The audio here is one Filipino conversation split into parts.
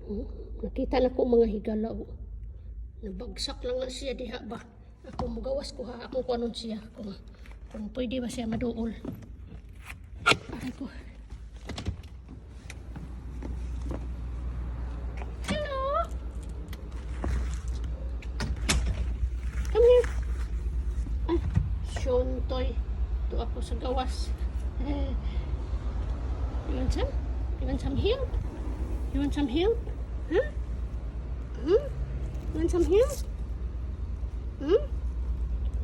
Nakita na ko mga higala. Nabagsak lang na siya diha ba. Ako magawas ko ha. Ako kuanon siya. Kung pwede ba siya maduol. Aray ko. Hello? Come here. Ay, Shontoy. Ito ako sa gawas. You want some? You want some help? You want some help? Huh? You want some help?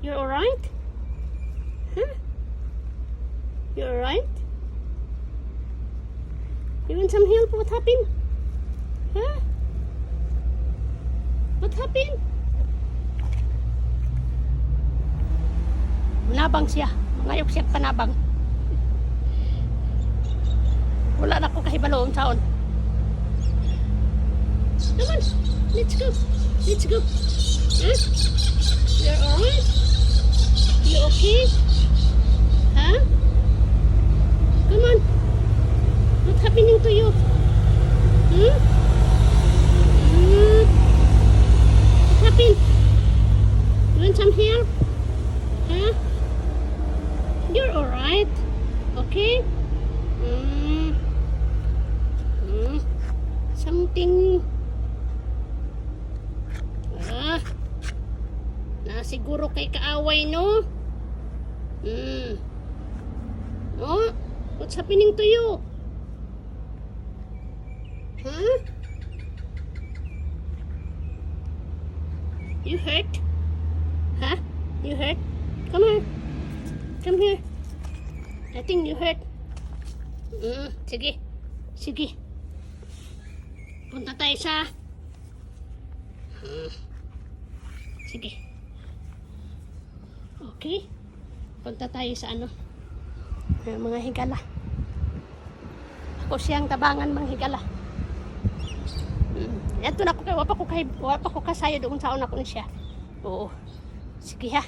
You're alright? Huh? You're alright? You want some help? What happened? Huh? What happened? Manabang siya. Ngayok siya panabang. Wala na ko kahibalo ang taon. Come on, let's go. Let's go. Huh? You're alright? You okay? Huh? Come on. What's happening to you? What happened? You want some help? Huh? You're alright? Okay? Something siguro kay kaaway no. Oh, what's happening to you? Huh? You hurt? Huh? You hurt? Come here. Come here. I think you hurt. Sige. Sige. Punta tayo sa... Sige. Okay. Punta tayo sa ano. Mga higala. Ako siyang tabangan mga higala. Ito na ko kay wapa ko kasayo doon sa una ko ni siya. Oo. Sige ha.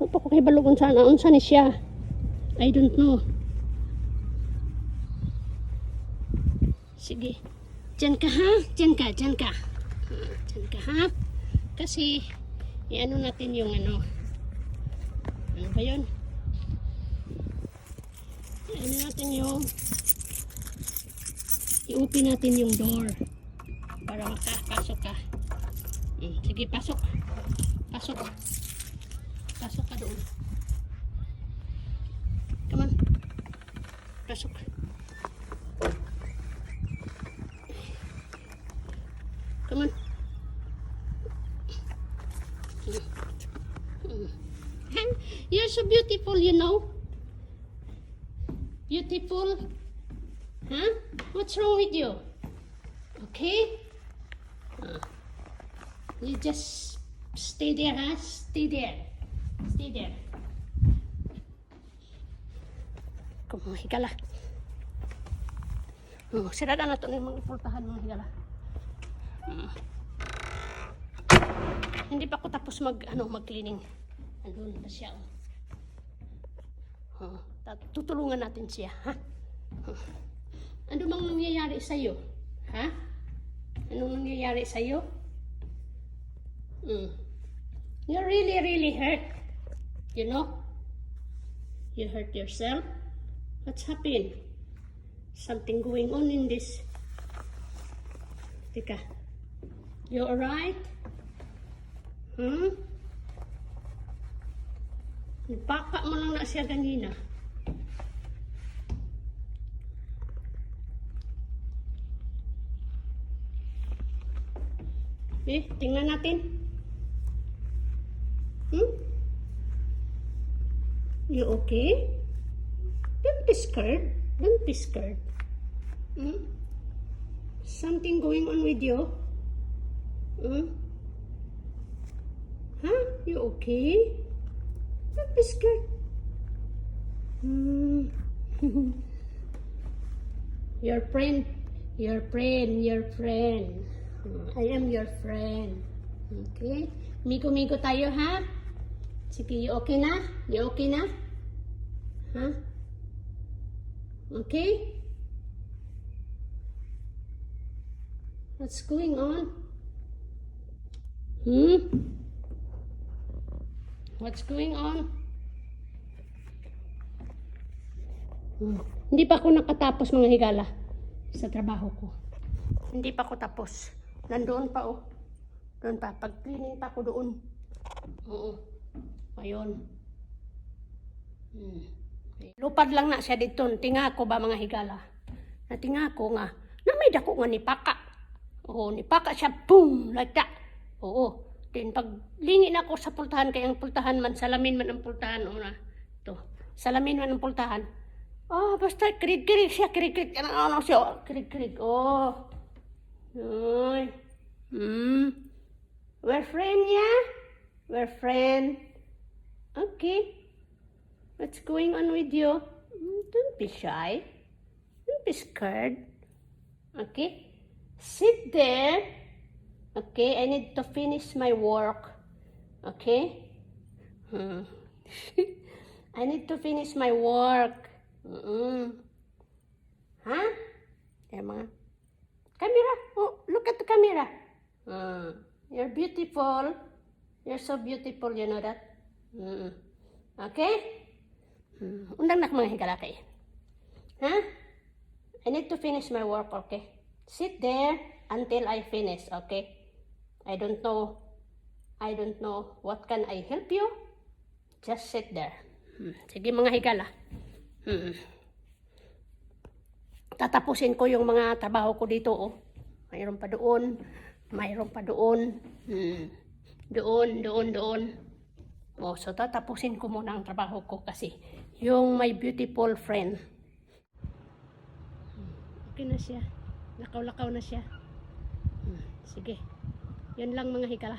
Wapa ko kay balugon sa unsa ni siya. I don't know. Sige. Diyan ka ha? Diyan ka, diyan ka. Diyan ka ha? Kasi i-ano natin yung ano. Ano ba 'yon? I-ano natin yung i-open natin yung door para makapasok ka. Sige, pasok. Pasok. Pasok ka doon. Come on. Pasok. Come on. You're so beautiful, you know. Beautiful. Huh? What's wrong with you? Okay? You just stay there, huh? Stay there. Stay there. Kung higala. Sirada na ito na yung mga pultahan mga higala. Hindi pa ako tapos mag-cleaning. Andun pa siya. Tutulungan natin siya, ha? Ano bang nangyayari sa'yo? Ha? Anong nangyayari sa'yo? You're really, really hurt. You know? You hurt yourself? What's happened? Something going on in this. Tika. You alright? Nagpaka mo lang na siya ganina. Tingnan natin. You okay? Don't be scared. Don't be scared. Something going on with you? Huh? You okay? Don't be scared. Your friend. Your friend. Your friend. I am your friend. Okay? Migo-migo tayo, ha? Sige, you okay na? You okay na? Ha? Okay? What's going on? What's going on? Hindi pa ako nakatapos mga higala sa trabaho ko. Hindi pa ako tapos. Nandoon pa oh. Doon pa. Pag-cleaning pa ako doon. Oo. Ayun. Lupad lang na siya dito. Tinga ko ba mga higala? Natinga ko nga. Na may dako nga ni Paka. Oo, ni Paka siya. Boom! Like that. Oo. Then pag lingi na ako sa pultahan, kaya ang pultahan man, salamin man ang pultahan. O na. Ito. Salamin man ang pultahan. Oh, basta kirig-kirig siya. Kirig-kirig. Ano siya? Kirig-kirig. Oh. Ay. We're friend, yeah? We're friend. Okay. What's going on with you? Don't be shy. Don't be scared. Okay? Sit there. Okay, I need to finish my work. Okay? I need to finish my work. Huh? Yeah, mga. Camera. Oh, look at the camera. You're beautiful. You're so beautiful, you know that? Okay? Undang nak mga higalaki. Huh? I need to finish my work, okay? Sit there until I finish, okay? I don't know what can I help you. Just sit there. Sige mga higala. Tatapusin ko yung mga trabaho ko dito, oh. Mayroon pa doon. Mayroon pa doon. Doon. Oh, so tatapusin ko muna ang trabaho ko kasi yung my beautiful friend. Okay na siya. Lakaw-lakaw na siya. Sige. Yun lang mga higala.